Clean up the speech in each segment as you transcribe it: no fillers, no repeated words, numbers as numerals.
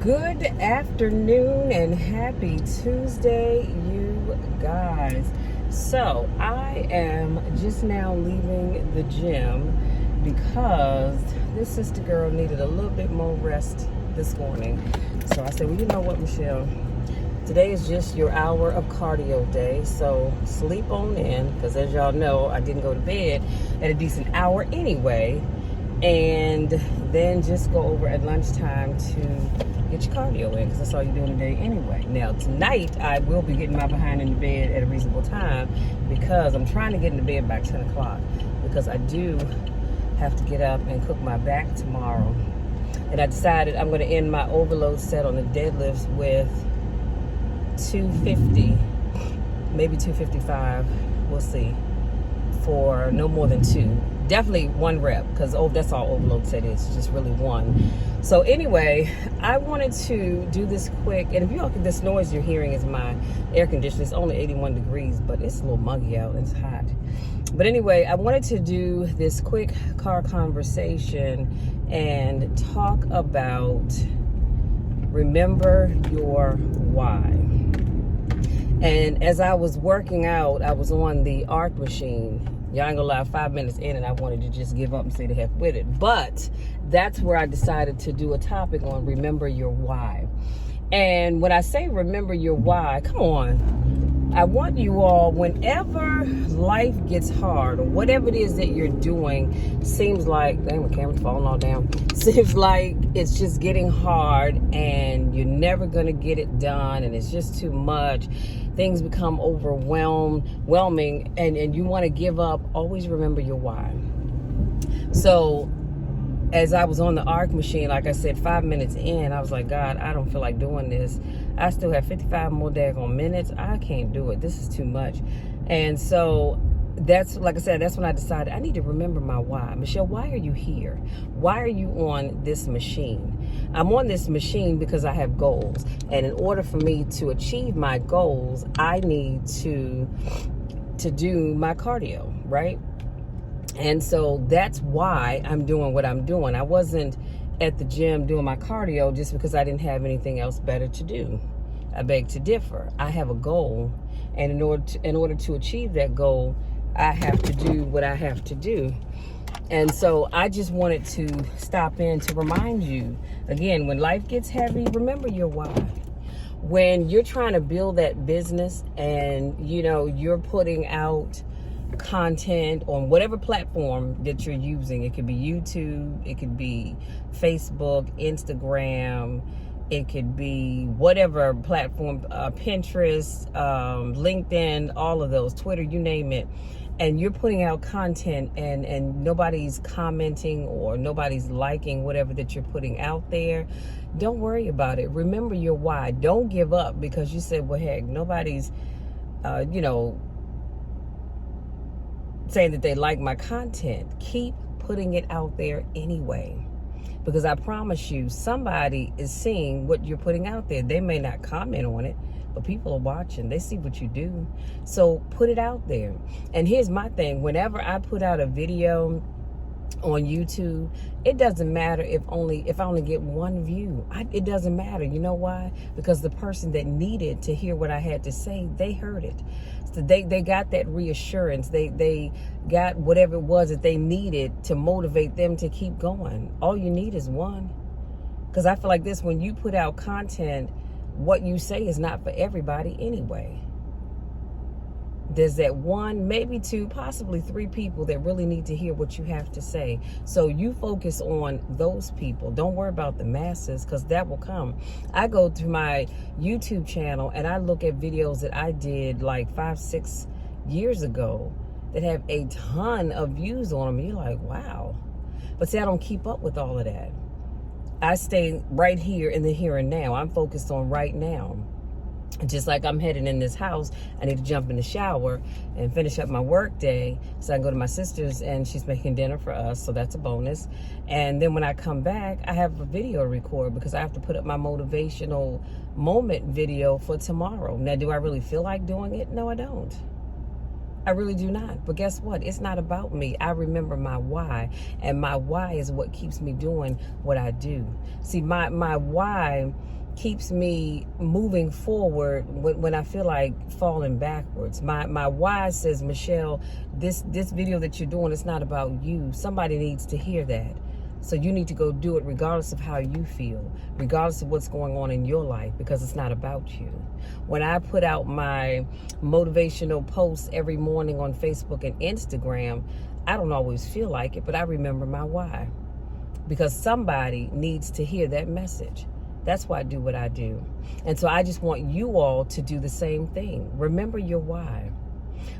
Good afternoon and happy Tuesday, you guys. So, I am just now leaving the gym because this sister girl needed a little bit more rest this morning. So, I said, well, you know what, Michelle? Today is just your hour of cardio day, so sleep on in, because as y'all know, I didn't go to bed at a decent hour anyway, and then just go over at lunchtime to get your cardio in, because that's all you're doing today anyway. Now, tonight, I will be getting my behind in the bed at a reasonable time, because I'm trying to get in the bed by 10 o'clock, because I do have to get up and cook my back tomorrow. And I decided I'm going to end my overload set on the deadlifts with 250, maybe 255, we'll see, for no more than two. Definitely one rep, because that's all overload set is, just really one. So anyway, I wanted to do this quick, and if you all can, this noise you're hearing is my air conditioner. It's only 81 degrees, but it's a little muggy out, it's hot. But anyway, I wanted to do this quick car conversation and talk about remember your why. And as I was working out, I was on the arc machine. Y'all ain't gonna lie, 5 minutes in and I wanted to just give up and say the heck with it. But that's where I decided to do a topic on remember your why. And when I say remember your why, come on. I want you all, whenever life gets hard, or whatever it is that you're doing, seems like, dang, my camera's falling all down. Seems like it's just getting hard and you're never gonna get it done and it's just too much. Things become overwhelming and you want to give up. Always remember your why. So as I was on the arc machine, like I said, 5 minutes in, I was like, God, I don't feel like doing this. I still have 55 more daggone minutes. I can't do it. This is too much. And so that's, like I said, that's when I decided I need to remember my why. Michelle, why are you here? Why are you on this machine? I'm on this machine because I have goals. And in order for me to achieve my goals, I need to do my cardio, right? And so that's why I'm doing what I'm doing. I wasn't at the gym doing my cardio just because I didn't have anything else better to do. I beg to differ. I have a goal, and in order to achieve that goal, I have to do what I have to do. And so I just wanted to stop in to remind you, again, when life gets heavy, remember your why. When you're trying to build that business and, you know, you're putting out content on whatever platform that you're using, it could be YouTube, it could be Facebook, Instagram, it could be whatever platform, Pinterest, LinkedIn, all of those, Twitter, you name it. And you're putting out content and nobody's commenting or nobody's liking whatever that you're putting out there, don't worry about it. Remember your why. Don't give up because you said, well, heck, nobody's, saying that they like my content. Keep putting it out there anyway. Because I promise you, somebody is seeing what you're putting out there. They may not comment on it, but people are watching. They see what you do. So put it out there. And here's my thing. Whenever I put out a video on YouTube, it doesn't matter if I only get one view. It doesn't matter. You know why? Because the person that needed to hear what I had to say, they heard it. So they got that reassurance. They got whatever it was that they needed to motivate them to keep going. All you need is one. Because I feel like this, when you put out content, what you say is not for everybody anyway. There's that one, maybe two, possibly three people that really need to hear what you have to say. So you focus on those people. Don't worry about the masses, because that will come. I go to my YouTube channel and I look at videos that I did like 5-6 years ago that have a ton of views on them. And you're like, wow. But see, I don't keep up with all of that. I stay right here in the here and now. I'm focused on right now. Just like I'm heading in this house, I need to jump in the shower and finish up my work day so I can go to my sister's and she's making dinner for us, so that's a bonus. And then when I come back, I have a video to record because I have to put up my motivational moment video for tomorrow. Now, do I really feel like doing it? No, I don't. I really do not. But guess what? It's not about me. I remember my why, and my why is what keeps me doing what I do. See, my why keeps me moving forward when I feel like falling backwards. My why says, Michelle, this video that you're doing, it's not about you. Somebody needs to hear that. So you need to go do it regardless of how you feel, regardless of what's going on in your life, because it's not about you. When I put out my motivational posts every morning on Facebook and Instagram, I don't always feel like it, but I remember my why, because somebody needs to hear that message. That's why I do what I do. And so I just want you all to do the same thing. Remember your why.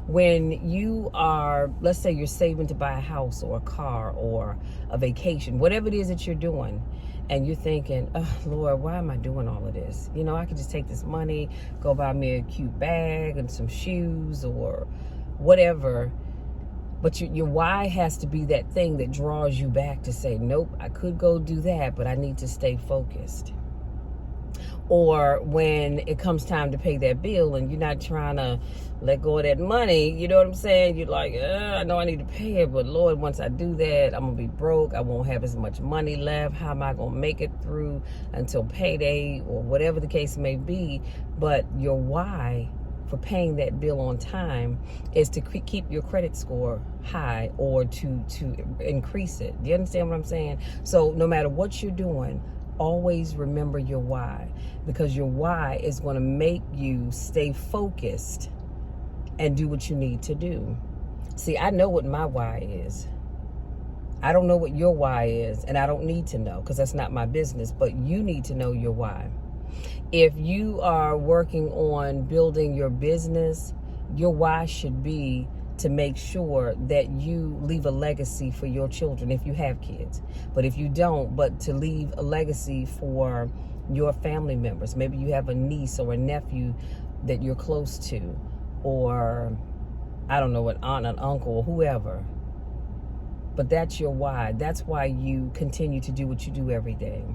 When you are, let's say you're saving to buy a house or a car or a vacation, whatever it is that you're doing, and you're thinking, oh, Lord, why am I doing all of this? You know, I could just take this money, go buy me a cute bag and some shoes or whatever. But your why has to be that thing that draws you back to say, nope, I could go do that, but I need to stay focused. Or when it comes time to pay that bill and you're not trying to let go of that money, you know what I'm saying? You're like, I know I need to pay it, but Lord, once I do that, I'm going to be broke. I won't have as much money left. How am I going to make it through until payday or whatever the case may be? But your why for paying that bill on time is to keep your credit score high or to increase it. Do you understand what I'm saying? So no matter what you're doing, always remember your why, because your why is going to make you stay focused and do what you need to do. See, I know what my why is. I don't know what your why is, and I don't need to know because that's not my business, but you need to know your why. If you are working on building your business, your why should be to make sure that you leave a legacy for your children if you have kids. But if you don't, but to leave a legacy for your family members. Maybe you have a niece or a nephew that you're close to, or I don't know, an aunt, an uncle, or whoever. But that's your why. That's why you continue to do what you do every day.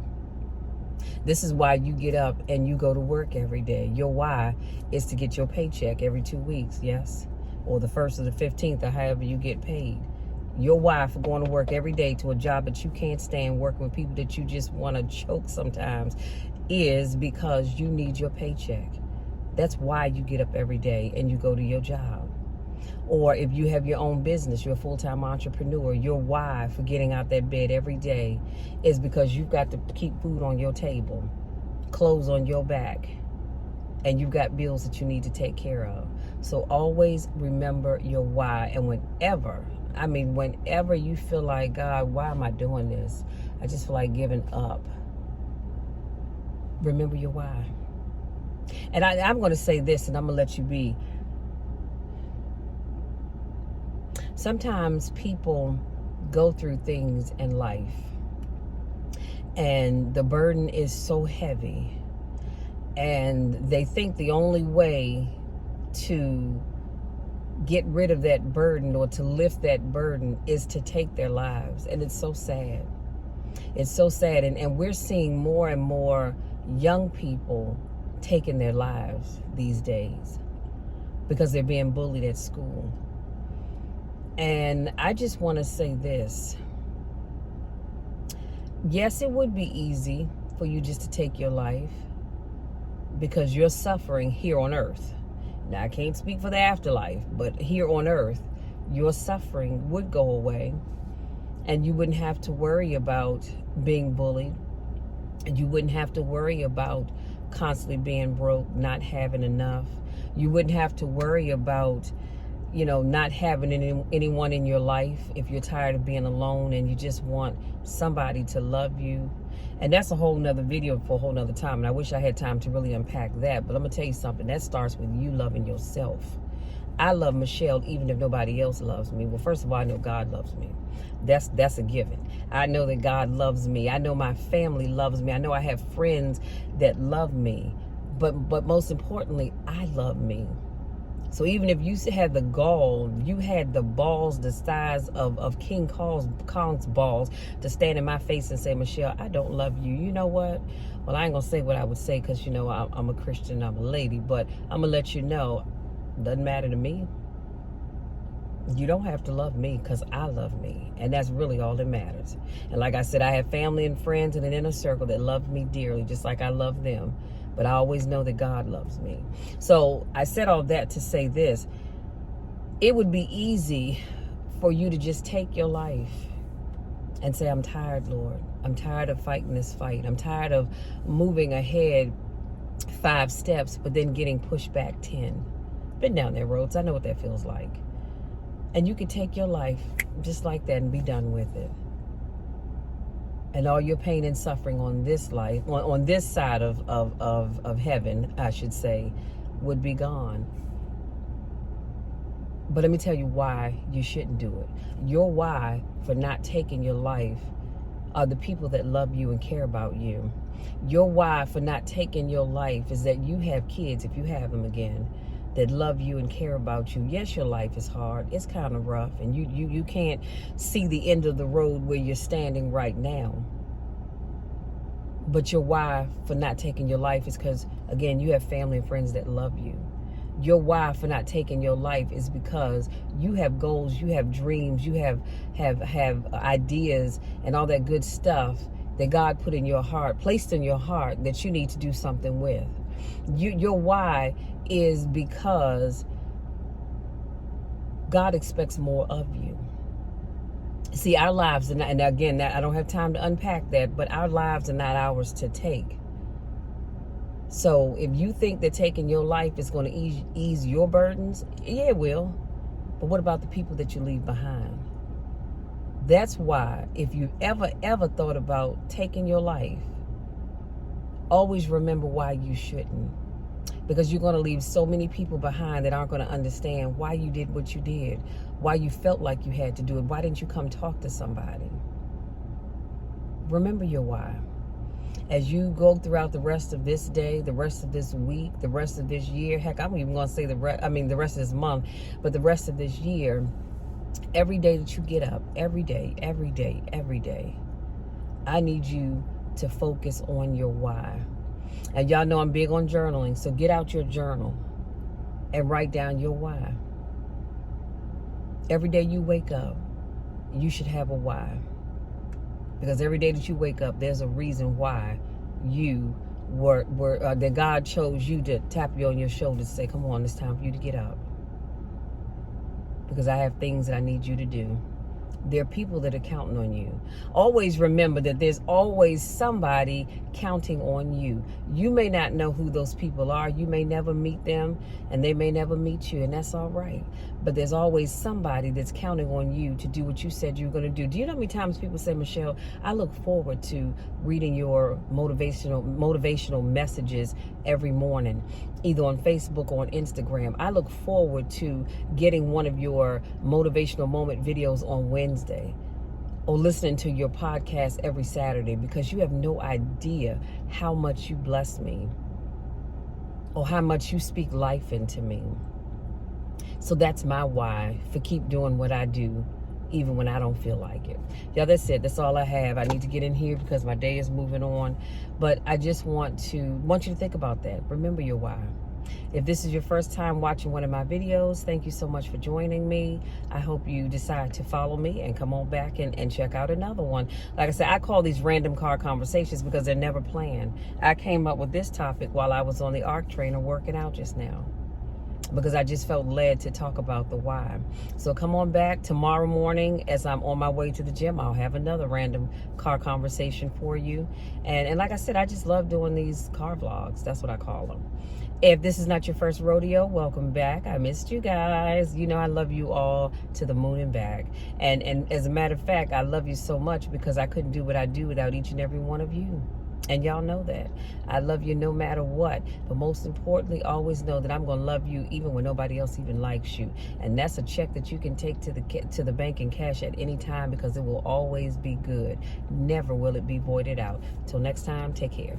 This is why you get up and you go to work every day. Your why is to get your paycheck every 2 weeks, yes? Or the 1st or the 15th, or however you get paid. Your why for going to work every day to a job that you can't stand, working with people that you just want to choke sometimes, is because you need your paycheck. That's why you get up every day and you go to your job. Or if you have your own business, you're a full-time entrepreneur, your why for getting out that bed every day is because you've got to keep food on your table, clothes on your back, and you've got bills that you need to take care of. So always remember your why. And whenever you feel like, God, why am I doing this? I just feel like giving up. Remember your why. And I'm going to say this, and I'm going to let you be. Sometimes people go through things in life, and the burden is so heavy, and they think the only way to get rid of that burden or to lift that burden is to take their lives. And it's so sad. It's so sad. And we're seeing more and more young people taking their lives these days because they're being bullied at school. And I just want to say this. Yes, it would be easy for you just to take your life because you're suffering here on earth. Now, I can't speak for the afterlife, but here on earth, your suffering would go away and you wouldn't have to worry about being bullied. And you wouldn't have to worry about constantly being broke, not having enough. You wouldn't have to worry about, not having anyone in your life if you're tired of being alone and you just want somebody to love you. And that's a whole nother video for a whole nother time. And I wish I had time to really unpack that. But I'm going to tell you something. That starts with you loving yourself. I love Michelle even if nobody else loves me. Well, first of all, I know God loves me. That's a given. I know that God loves me. I know my family loves me. I know I have friends that love me. But most importantly, I love me. So even if you had the gall, you had the balls the size of King Kong's balls to stand in my face and say, Michelle, I don't love you. You know what? Well, I ain't going to say what I would say because, I'm a Christian, I'm a lady. But I'm going to let you know, it doesn't matter to me. You don't have to love me because I love me. And that's really all that matters. And like I said, I have family and friends in an inner circle that love me dearly, just like I love them. But I always know that God loves me. So I said all that to say this. It would be easy for you to just take your life and say, I'm tired, Lord. I'm tired of fighting this fight. I'm tired of moving ahead 5 steps, but then getting pushed back 10. Been down that road, so I know what that feels like. And you can take your life just like that and be done with it. And all your pain and suffering on this life, on this side of heaven, I should say, would be gone. But let me tell you why you shouldn't do it. Your why for not taking your life are the people that love you and care about you. Your why for not taking your life is that you have kids, if you have them again, that love you and care about you. Yes, your life is hard. It's kind of rough. And you can't see the end of the road where you're standing right now. But your why for not taking your life is because, again, you have family and friends that love you. Your why for not taking your life is because you have goals, you have dreams, you have ideas and all that good stuff that God put in your heart, placed in your heart that you need to do something with. Your why is because God expects more of you. See, our lives are not, and again, I don't have time to unpack that, but our lives are not ours to take. So if you think that taking your life is going to ease your burdens, yeah, it will. But what about the people that you leave behind? That's why if you ever thought about taking your life, always remember why you shouldn't. Because you're going to leave so many people behind that aren't going to understand why you did what you did, why you felt like you had to do it. Why didn't you come talk to somebody? Remember your why. As you go throughout the rest of this day, the rest of this week, the rest of this year, heck, I'm even going to say the rest of this month, but the rest of this year, every day that you get up, every day, I need you to focus on your why. And y'all know I'm big on journaling, so get out your journal and write down your why. Every day you wake up, you should have a why. Because every day that you wake up, there's a reason why you that God chose you to tap you on your shoulder to say, come on, it's time for you to get up. Because I have things that I need you to do. There are people that are counting on you. Always remember that there's always somebody counting on you. You may not know who those people are. You may never meet them, and they may never meet you, and that's all right. But there's always somebody that's counting on you to do what you said you were going to do. Do you know how many times people say, Michelle, I look forward to reading your motivational messages every morning, either on Facebook or on Instagram. I look forward to getting one of your motivational moment videos on Wednesday, or listening to your podcast every Saturday, because you have no idea how much you bless me or how much you speak life into me. So that's my why for keep doing what I do, even when I don't feel like it. Yeah, that's it. That's all I have. I need to get in here because my day is moving on. But I just want you to think about that. Remember your why. If this is your first time watching one of my videos, thank you so much for joining me. I hope you decide to follow me and come on back and check out another one. Like I said, I call these random car conversations because they're never planned. I came up with this topic while I was on the ARC trainer working out just now, because I just felt led to talk about the why. So come on back tomorrow morning as I'm on my way to the gym. I'll have another random car conversation for you. And like I said, I just love doing these car vlogs. That's what I call them. If this is not your first rodeo, welcome back. I missed you guys. You know I love you all to the moon and back. And as a matter of fact, I love you so much because I couldn't do what I do without each and every one of you. And y'all know that. I love you no matter what. But most importantly, always know that I'm going to love you even when nobody else even likes you. And that's a check that you can take to the bank and cash at any time, because it will always be good. Never will it be voided out. Till next time, take care.